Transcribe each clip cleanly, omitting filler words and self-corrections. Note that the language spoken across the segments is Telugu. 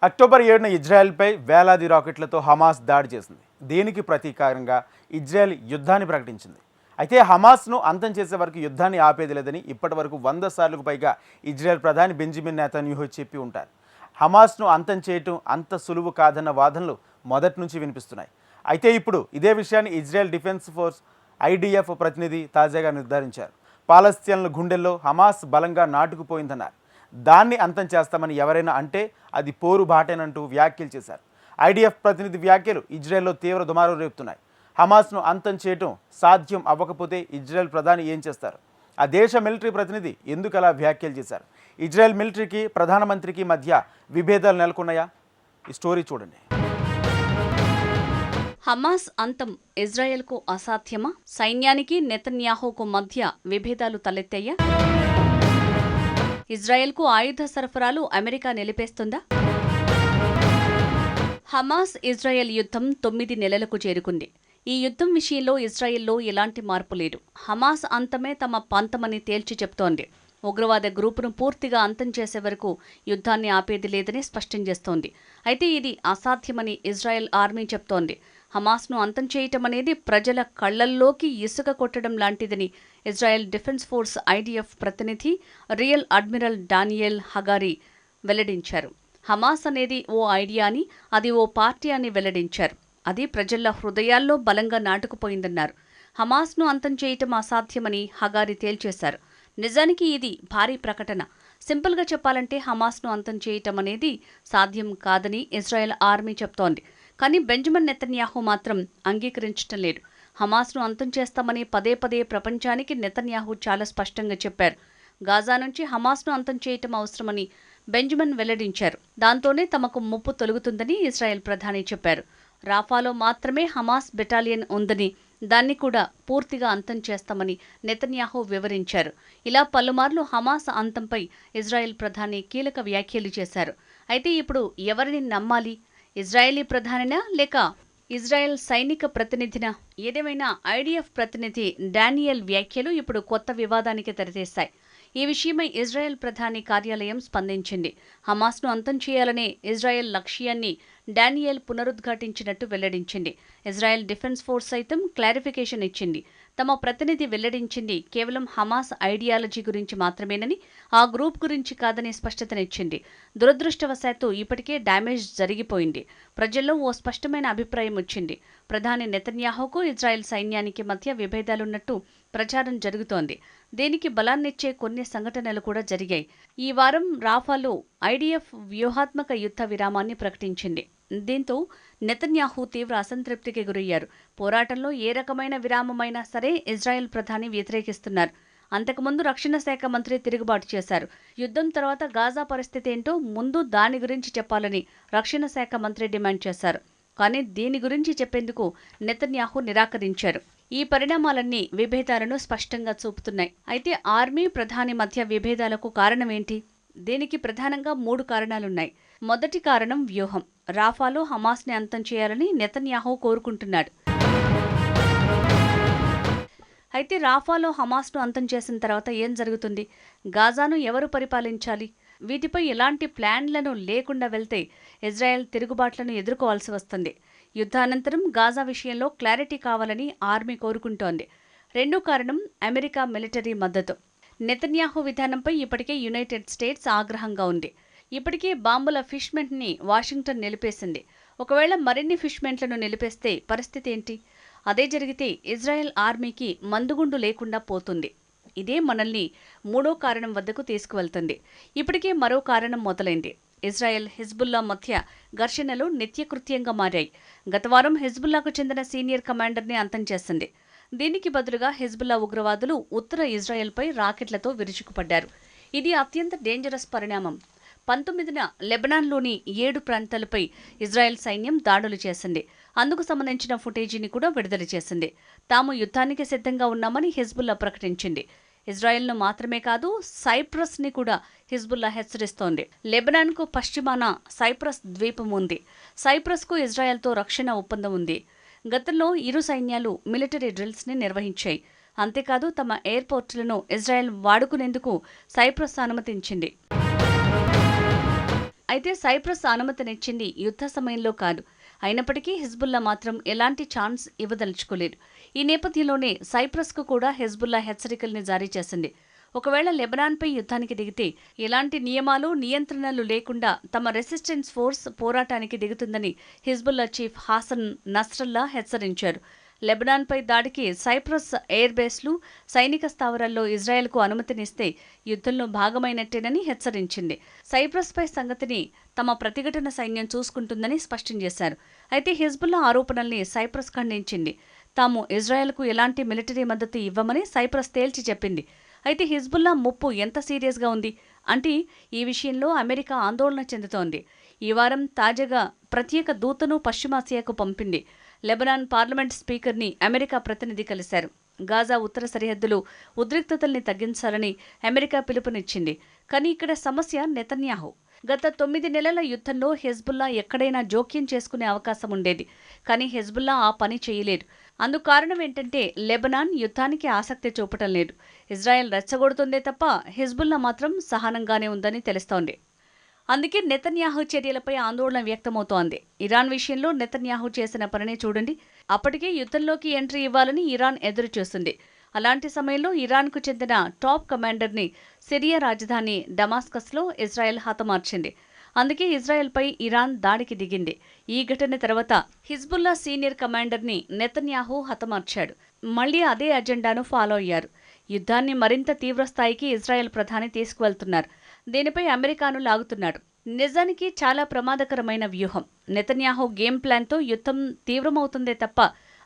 అక్టోబర్ 7న ఇజ్రాయెల్పై వేలాది రాకెట్లతో హమాస్ దాడి చేసింది. దీనికి ప్రతీకారంగా ఇజ్రాయెల్ యుద్ధాన్ని ప్రకటించింది. అయితే హమాస్ను అంతం చేసే వరకు యుద్ధాన్ని ఆపేది లేదని ఇప్పటివరకు 100 సార్లకు పైగా ఇజ్రాయెల్ ప్రధాని బెంజమిన్ నెతన్యాహు చెప్పి ఉంటారు. హమాస్ను అంతం చేయటం అంత సులువు కాదన్న వాదనలు మొదటి నుంచి వినిపిస్తున్నాయి. అయితే ఇప్పుడు ఇదే విషయాన్ని ఇజ్రాయెల్ డిఫెన్స్ ఫోర్స్ ఐడిఎఫ్ ప్రతినిధి తాజాగా నిర్ధారించారు. పాలస్తీన్ల గుండెల్లో హమాస్ బలంగా నాటుకుపోయిందన్నారు. దాన్ని అంతం చేస్తామని ఎవరైనా అంటే అది పోరు బాటేనంటూ వ్యాఖ్యలు చేశారు. ఐడిఎఫ్ ప్రతినిధి వ్యాఖ్యలు ఇజ్రాయెల్లో తీవ్ర దుమారం రేపుతున్నాయి. హమాస్ను అంతం చేయటం సాధ్యం అవ్వకపోతే ఇజ్రాయెల్ ప్రధాని ఏం చేస్తారు? ఆ దేశ మిలిటరీ ప్రతినిధి ఎందుకు అలా వ్యాఖ్యలు చేశారు? ఇజ్రాయెల్ మిలిటరీకి ప్రధానమంత్రికి మధ్య విభేదాలు నెలకొన్నాయా? ఈ స్టోరీ చూడండి. హమాస్ అంతం ఇజ్రాయెల్కు అసాధ్యమా? సైన్యానికి నెతన్యాహుకు మధ్య విభేదాలు తలెత్తాయా? ఇజ్రాయెల్కు ఆయుధ సరఫరాలు అమెరికా నిలిపేస్తుందా? హమాస్ ఇజ్రాయెల్ యుద్ధం 9 నెలలకు చేరుకుంది. ఈ యుద్ధం విషయంలో ఇజ్రాయెల్లో ఎలాంటి మార్పు లేదు. హమాస్ అంతమే తమ పంతమని తేల్చి చెప్తోంది. ఉగ్రవాద గ్రూపును పూర్తిగా అంతం చేసే వరకు యుద్ధాన్ని ఆపేది లేదని స్పష్టం చేస్తోంది. అయితే ఇది అసాధ్యమని ఇజ్రాయెల్ ఆర్మీ చెప్తోంది. హమాస్ను అంతం చేయటం అనేది ప్రజల కళ్లల్లోకి ఇసుక కొట్టడం లాంటిదని ఇజ్రాయెల్ డిఫెన్స్ ఫోర్స్ ఐడిఎఫ్ ప్రతినిధి రియల్ అడ్మిరల్ డానియల్ హగారీ వెల్లడించారు. హమాస్ అనేది ఓ ఐడియా అని, అది ఓ పార్టీ అని వెల్లడించారు. అది ప్రజల హృదయాల్లో బలంగా నాటుకుపోయిందన్నారు. హమాస్ను అంతం చేయటం అసాధ్యమని హగారీ తేల్చేశారు. నిజానికి ఇది భారీ ప్రకటన. సింపుల్గా చెప్పాలంటే హమాస్ను అంతం చేయటం అనేది సాధ్యం కాదని ఇజ్రాయెల్ ఆర్మీ చెప్తోంది. కానీ బెంజమిన్ నెతన్యాహు మాత్రం అంగీకరించటం లేదు. హమాస్ను అంతం చేస్తామని పదే పదే ప్రపంచానికి నెతన్యాహు చాలా స్పష్టంగా చెప్పారు. గాజా నుంచి హమాస్ను అంతం చేయటం అవసరమని బెంజమిన్ వెల్లడించారు. దాంతోనే తమకు ముప్పు తొలగుతుందని ఇజ్రాయెల్ ప్రధాని చెప్పారు. రాఫాలో మాత్రమే హమాస్ బెటాలియన్ ఉందని, దాన్ని కూడా పూర్తిగా అంతం చేస్తామని నెతన్యాహు వివరించారు. ఇలా పలుమార్లు హమాస్ అంతంపై ఇజ్రాయెల్ ప్రధాని కీలక వ్యాఖ్యలు చేశారు. అయితే ఇప్పుడు ఎవరిని నమ్మాలి? ఇజ్రాయేలీ ప్రధానినా లేక ఇజ్రాయెల్ సైనిక ప్రతినిధినా? ఏదేమైనా ఐడిఎఫ్ ప్రతినిధి డానియల్ వ్యాఖ్యలు ఇప్పుడు కొత్త వివాదానికి తెరతీశాయి. ఈ విషయమై ఇజ్రాయెల్ ప్రధాని కార్యాలయం స్పందించింది. హమాస్ను అంతం చేయాలనే ఇజ్రాయెల్ లక్ష్యాన్ని డానియల్ పునరుద్ఘాటించినట్టు వెల్లడించింది. ఇజ్రాయెల్ డిఫెన్స్ ఫోర్స్ సైతం క్లారిఫికేషన్ ఇచ్చింది. తమ ప్రతినిధి వెల్లడించింది కేవలం హమాస్ ఐడియాలజీ గురించి మాత్రమేనని, ఆ గ్రూప్ గురించి కాదని స్పష్టతనిచ్చింది. దురదృష్టవశాత్తు ఇప్పటికే డ్యామేజ్ జరిగిపోయింది. ప్రజల్లో ఓ స్పష్టమైన అభిప్రాయం వచ్చింది. ప్రధాని నెతన్యాహుకు ఇజ్రాయెల్ సైన్యానికి మధ్య విభేదాలున్నట్టు ప్రచారం జరుగుతోంది. దీనికి బలాన్నిచ్చే కొన్ని సంఘటనలు కూడా జరిగాయి. ఈ వారం రాఫాలో ఐడిఎఫ్ వ్యూహాత్మక యుద్ధ విరామాన్ని ప్రకటించింది. దీంతో నెతన్యాహు తీవ్ర అసంతృప్తికి గురయ్యారు. పోరాటంలో ఏ రకమైన విరామమైనా సరే ఇజ్రాయెల్ ప్రధాని వ్యతిరేకిస్తున్నారు. అంతకుముందు రక్షణ శాఖ మంత్రి తిరుగుబాటు చేశారు. యుద్ధం తర్వాత గాజా పరిస్థితి ఏంటో ముందు దాని గురించి చెప్పాలని రక్షణ శాఖ మంత్రి డిమాండ్ చేశారు. కానీ దీని గురించి చెప్పేందుకు నెతన్యాహు నిరాకరించారు. ఈ పరిణామాలన్నీ విభేదాలను స్పష్టంగా చూపుతున్నాయి. అయితే ఆర్మీ ప్రధాని మధ్య విభేదాలకు కారణమేంటి? దీనికి ప్రధానంగా 3 కారణాలున్నాయి. మొదటి కారణం వ్యూహం. రాఫాలో హమాస్ని అంతం చేయాలని నెతన్యాహు కోరుకుంటున్నాడు. అయితే రాఫాలో హమాస్ను అంతం చేసిన తర్వాత ఏం జరుగుతుంది? గాజాను ఎవరు పరిపాలించాలి? వీటిపై ఎలాంటి ప్లాన్లను లేకుండా వెళ్తే ఇజ్రాయెల్ తిరుగుబాట్లను ఎదుర్కోవాల్సి వస్తుంది. యుద్ధానంతరం గాజా విషయంలో క్లారిటీ కావాలని ఆర్మీ కోరుకుంటోంది. రెండో కారణం అమెరికా మిలిటరీ మద్దతు. నెతన్యాహు విధానంపై ఇప్పటికే యునైటెడ్ స్టేట్స్ ఆగ్రహంగా ఉంది. ఇప్పటికే బాంబుల ఫిష్మెంట్ని వాషింగ్టన్ నిలిపేసింది. ఒకవేళ మరిన్ని ఫిష్మెంట్లను నిలిపేస్తే పరిస్థితి ఏంటి? అదే జరిగితే ఇజ్రాయెల్ ఆర్మీకి మందుగుండు లేకుండా పోతుంది. ఇదే మనల్ని మూడో కారణం వద్దకు తీసుకువెళ్తుంది. ఇప్పటికే మరో కారణం మొదలైంది. ఇజ్రాయెల్ హిజ్బుల్లా మధ్య ఘర్షణలు నిత్యకృత్యంగా మారాయి. గత వారం హిజ్బుల్లాకు చెందిన సీనియర్ కమాండర్ని అంతం చేసింది. దీనికి బదులుగా హిజ్బుల్లా ఉగ్రవాదులు ఉత్తర ఇజ్రాయెల్పై రాకెట్లతో విరుచుకుపడ్డారు. ఇది అత్యంత డేంజరస్ పరిణామం. 19న లెబనాన్లోని 7 ప్రాంతాలపై ఇజ్రాయెల్ సైన్యం దాడులు చేసింది. అందుకు సంబంధించిన ఫుటేజీని కూడా విడుదల చేసింది. తాము యుద్ధానికి సిద్ధంగా ఉన్నామని హిజ్బుల్లా ప్రకటించింది. ఇజ్రాయెల్ను మాత్రమే కాదు, సైప్రస్ని కూడా హిజ్బుల్లా హెచ్చరిస్తోంది. లెబనాన్కు పశ్చిమాన సైప్రస్ ద్వీపం ఉంది. సైప్రస్కు ఇజ్రాయెల్తో రక్షణ ఒప్పందం ఉంది. గతంలో ఇరు సైన్యాలు మిలిటరీ డ్రిల్స్ని నిర్వహించాయి. అంతేకాదు తమ ఎయిర్పోర్టులను ఇజ్రాయెల్ వాడుకునేందుకు సైప్రస్ అనుమతించింది. అయితే సైప్రస్ అనుమతినిచ్చింది యుద్ధ సమయంలో కాదు. అయినప్పటికీ హిజ్బుల్లా మాత్రం ఎలాంటి ఛాన్స్ ఇవ్వదలుచుకోలేదు. ఈ నేపథ్యంలోనే సైప్రస్కు కూడా హిజ్బుల్లా హెచ్చరికల్ని జారీ చేసింది. ఒకవేళ లెబనాన్పై యుద్ధానికి దిగితే ఎలాంటి నియమాలు, నియంత్రణలు లేకుండా తమ రెసిస్టెన్స్ ఫోర్స్ పోరాటానికి దిగుతుందని హిజ్బుల్లా చీఫ్ హాసన్ నస్రల్లా హెచ్చరించారు. లెబనాన్పై దాడికి సైప్రస్ ఎయిర్ బేస్లు, సైనిక స్థావరాల్లో ఇజ్రాయెల్కు అనుమతినిస్తే యుద్ధంలో భాగమైనట్టేనని హెచ్చరించింది. సైప్రస్పై సంగతిని తమ ప్రతిఘటన సైన్యం చూసుకుంటుందని స్పష్టం చేశారు. అయితే హిజ్బుల్లా ఆరోపణల్ని సైప్రస్ ఖండించింది. తాము ఇజ్రాయెల్కు ఎలాంటి మిలిటరీ మద్దతు ఇవ్వమని సైప్రస్ తేల్చి చెప్పింది. అయితే హిజ్బుల్లా ముప్పు ఎంత సీరియస్గా ఉంది అంటే ఈ విషయంలో అమెరికా ఆందోళన చెందుతోంది. ఈ వారం తాజాగా ప్రత్యేక దూతను పశ్చిమాసియాకు పంపింది. లెబనాన్ పార్లమెంట్ స్పీకర్ని అమెరికా ప్రతినిధి కలిశారు. గాజా ఉత్తర సరిహద్దులో ఉద్రిక్తతల్ని తగ్గించాలని అమెరికా పిలుపునిచ్చింది. కానీ ఇక్కడ సమస్య నెతన్యాహు. గత 9 నెలల యుద్ధంలో హెజ్బుల్లా ఎక్కడైనా జోక్యం చేసుకునే అవకాశం ఉండేది. కానీ హెజ్బుల్లా ఆ పని చేయలేదు. అందుకు కారణం ఏంటంటే లెబనాన్ యుద్ధానికి ఆసక్తి చూపటం లేదు. ఇజ్రాయెల్ రెచ్చగొడుతుందే తప్ప హిజ్బుల్లా మాత్రం సహనంగానే ఉందని తెలుస్తోంది. అందుకే నెతన్యాహు చర్యలపై ఆందోళన వ్యక్తమవుతోంది. ఇరాన్ విషయంలో నెతన్యాహు చేసిన పనిని చూడండి. అప్పటికే యుద్ధంలోకి ఎంట్రీ ఇవ్వాలని ఇరాన్ ఎదురుచూస్తుంది. అలాంటి సమయంలో ఇరాన్కు చెందిన టాప్ కమాండర్ని సిరియా రాజధాని డమాస్కస్లో ఇజ్రాయెల్ హతమార్చింది. అందుకే ఇజ్రాయెల్పై ఇరాన్ దాడికి దిగింది. ఈ ఘటన తర్వాత హిజ్బుల్లా సీనియర్ కమాండర్ని నెతన్యాహు హతమార్చాడు. మళ్లీ అదే అజెండాను ఫాలో అయ్యారు. యుద్ధాన్ని మరింత తీవ్రస్థాయికి ఇజ్రాయెల్ ప్రధాని తీసుకువెళ్తున్నారు. దీనిపై అమెరికాను లాగుతున్నాడు. నిజానికి చాలా ప్రమాదకరమైన వ్యూహం. నెతన్యాహు గేమ్ ప్లాన్తో యుద్ధం తీవ్రమవుతుందే తప్ప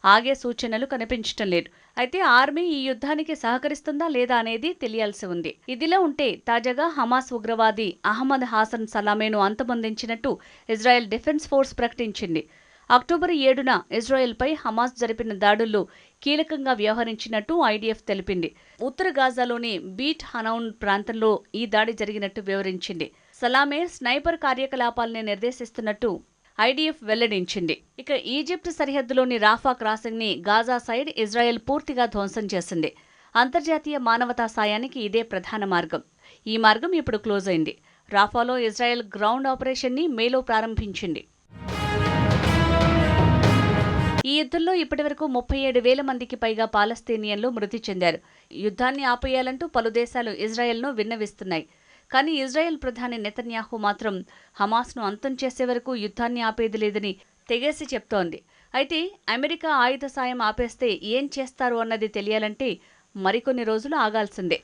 ఆగే సూచనలు కనిపించటం లేదు. అయితే ఆర్మీ ఈ యుద్ధానికి సహకరిస్తుందా లేదా అనేది తెలియాల్సి ఉంది. ఇదిలా ఉంటే తాజాగా హమాస్ ఉగ్రవాది అహ్మద్ హాసన్ సలామేను అంతమొందించినట్టు ఇజ్రాయెల్ డిఫెన్స్ ఫోర్స్ ప్రకటించింది. అక్టోబర్ 7న ఇజ్రాయెల్పై హమాస్ జరిపిన దాడుల్లో కీలకంగా వ్యవహరించినట్టు ఐడిఎఫ్ తెలిపింది. ఉత్తర గాజాలోని బీట్ హనౌన్ ప్రాంతంలో ఈ దాడి జరిగినట్టు వివరించింది. సలామే స్నైపర్ కార్యకలాపాల్ని నిర్దేశిస్తున్నట్టు ఐడిఎఫ్ వెల్లడించింది. ఇక ఈజిప్ట్ సరిహద్దులోని రాఫా క్రాసింగ్ ని గాజా సైడ్ ఇజ్రాయెల్ పూర్తిగా ధ్వంసం చేసింది. అంతర్జాతీయ మానవతా సాయానికి ఇదే ప్రధాన మార్గం. ఈ మార్గం ఇప్పుడు క్లోజ్ అయింది. రాఫాలో ఇజ్రాయెల్ గ్రౌండ్ ఆపరేషన్ ని మేలో ప్రారంభించింది. ఈ యుద్ధంలో ఇప్పటివరకు 37,000 మందికి పైగా పాలస్తీనియన్లు మృతి చెందారు. యుద్ధాన్ని ఆపేయాలంటూ పలు దేశాలు ఇజ్రాయెల్ను విన్నవిస్తున్నాయి. కానీ ఇజ్రాయెల్ ప్రధాని నెతన్యాహు మాత్రం హమాస్ను అంతం చేసే వరకు యుద్ధాన్ని ఆపేది లేదని తెగేసి చెప్తోంది. అయితే అమెరికా ఆయుధ సాయం ఆపేస్తే ఏం చేస్తారు అన్నది తెలియాలంటే మరికొన్ని రోజులు ఆగాల్సిందే.